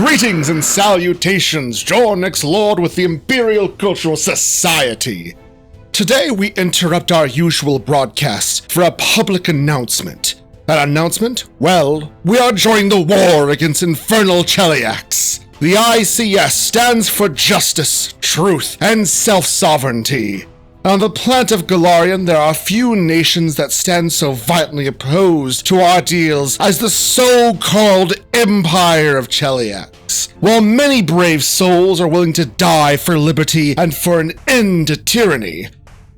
Greetings and salutations, Jornix Lord with the Imperial Cultural Society. Today we interrupt our usual broadcast for a public announcement. That announcement? Well, we are joining the war against infernal Cheliax. The ICS stands for justice, truth, and self-sovereignty. On the planet of Galarian, there are few nations that stand so violently opposed to our ideals as the so-called Empire of Cheliax. While many brave souls are willing to die for liberty and for an end to tyranny,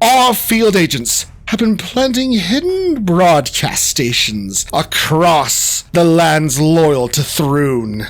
our field agents have been planting hidden broadcast stations across the lands loyal to Thrune.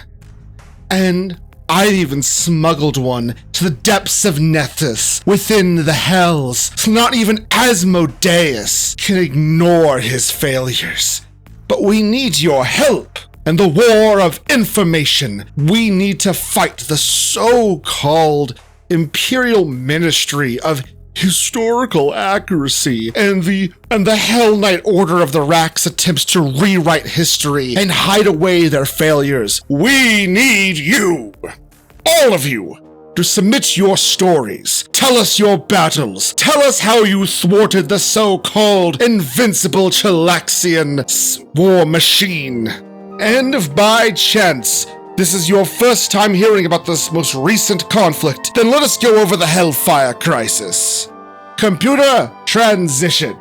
And I even smuggled one to the depths of Nethys, within the Hells, so not even Asmodeus can ignore his failures. But we need your help. In the war of information, we need to fight the so-called Imperial Ministry of Historical Accuracy and the Hell Knight Order of the Rack's attempts to rewrite history and hide away their failures. We need you, all of you, to submit your stories. Tell us your battles. Tell us how you thwarted the so-called invincible Chelaxian war machine. And if by chance this is your first time hearing about this most recent conflict, then let us go over the Hellfire Crisis. Computer, transition.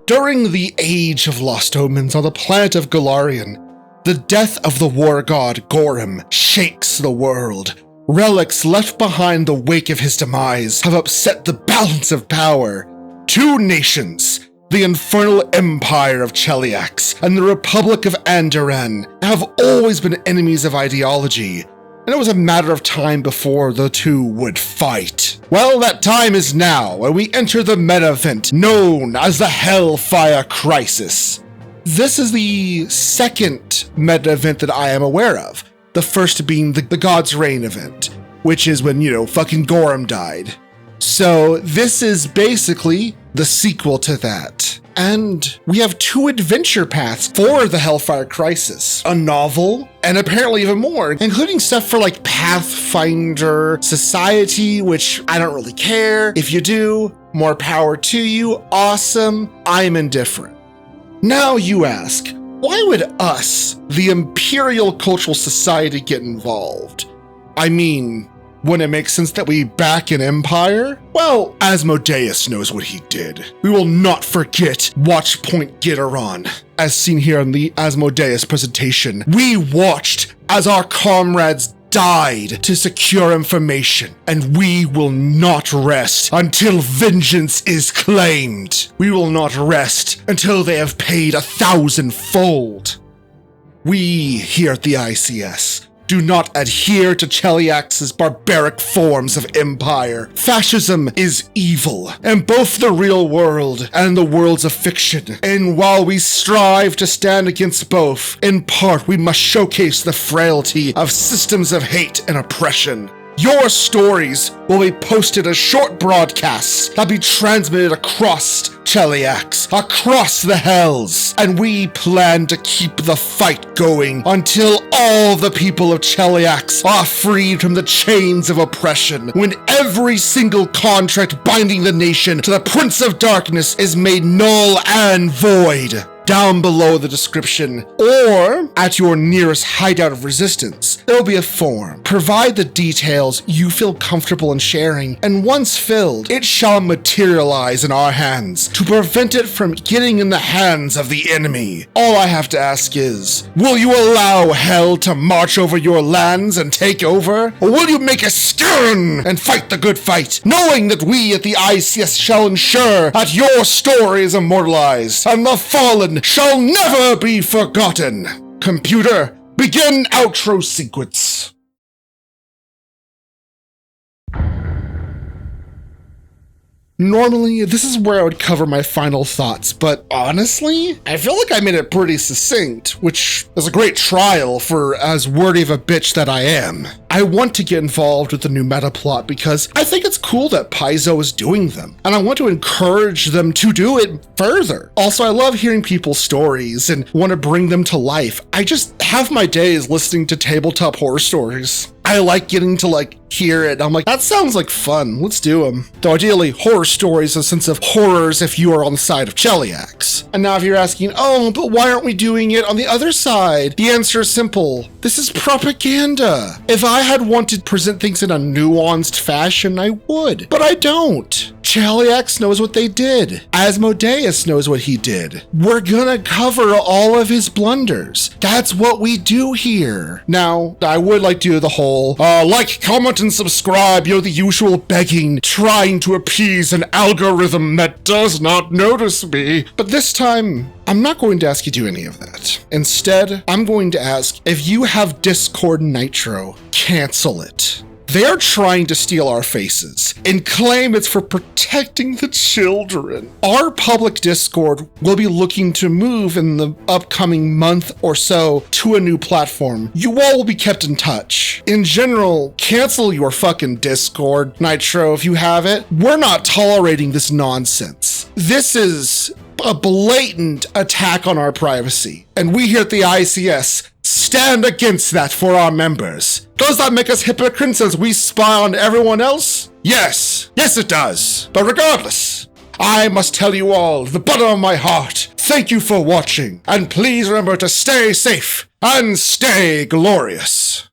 During the Age of Lost Omens on the planet of Galarian, the death of the war god Gorham shakes the world. Relics left behind the wake of his demise have upset the balance of power. Two nations, the Infernal Empire of Cheliax and the Republic of Andoran, have always been enemies of ideology, and it was a matter of time before the two would fight. Well, that time is now, when we enter the meta event known as the Hellfire Crisis. This is the second meta event that I am aware of. The first being the God's Reign event, which is when, fucking Gorham died. So this is basically the sequel to that. And we have two adventure paths for the Hellfire Crisis. A novel, and apparently even more, including stuff for like Pathfinder Society, which I don't really care. If you do, more power to you, awesome. I'm indifferent. Now you ask, why would us, the Imperial Cultural Society, get involved? I mean, wouldn't it make sense that we back an empire? Well, Asmodeus knows what he did. We will not forget Watchpoint Gitteron. As seen here in the Asmodeus presentation, we watched as our comrades died to secure information, and we will not rest until vengeance is claimed. We will not rest until they have paid 1,000-fold. We here at the ICS do not adhere to Cheliax's barbaric forms of empire. Fascism is evil in both the real world and the worlds of fiction. And while we strive to stand against both, in part we must showcase the frailty of systems of hate and oppression. Your stories will be posted as short broadcasts that be transmitted across Cheliax, across the Hells, and we plan to keep the fight going until all the people of Cheliax are freed from the chains of oppression, when every single contract binding the nation to the Prince of Darkness is made null and void. Down below the description, or at your nearest hideout of resistance, there will be a form. Provide the details you feel comfortable in sharing, and once filled, it shall materialize in our hands to prevent it from getting in the hands of the enemy. All I have to ask is, will you allow hell to march over your lands and take over? Or will you make a stand and fight the good fight, knowing that we at the ICS shall ensure that your story is immortalized and the fallen shall never be forgotten. Computer, begin outro sequence. Normally, this is where I would cover my final thoughts, but honestly, I feel like I made it pretty succinct, which is a great trial for as wordy of a bitch that I am. I want to get involved with the new meta plot because I think it's cool that Paizo is doing them, and I want to encourage them to do it further. Also, I love hearing people's stories and want to bring them to life. I just have my days listening to tabletop horror stories. I like getting to hear it. I'm like, that sounds like fun. Let's do them. Though ideally, horror stories in the sense of horrors if you are on the side of Cheliax. And now if you're asking, oh, but why aren't we doing it on the other side? The answer is simple. This is propaganda. If I had wanted to present things in a nuanced fashion, I would. But I don't. Cheliax knows what they did. Asmodeus knows what he did. We're gonna cover all of his blunders. That's what we do here. Now, I would like to do the whole, like, comment, and subscribe, the usual begging, trying to appease an algorithm that does not notice me. But this time, I'm not going to ask you to do any of that. Instead, I'm going to ask, if you have Discord Nitro, cancel it. They're trying to steal our faces and claim it's for protecting the children. Our public Discord will be looking to move in the upcoming month or so to a new platform. You all will be kept in touch. In general, cancel your fucking Discord, Nitro, if you have it. We're not tolerating this nonsense. This is a blatant attack on our privacy. And we here at the ICS stand against that for our members. Does that make us hypocrites as we spy on everyone else? Yes. Yes, it does. But regardless, I must tell you all, the bottom of my heart, thank you for watching. And please remember to stay safe and stay glorious.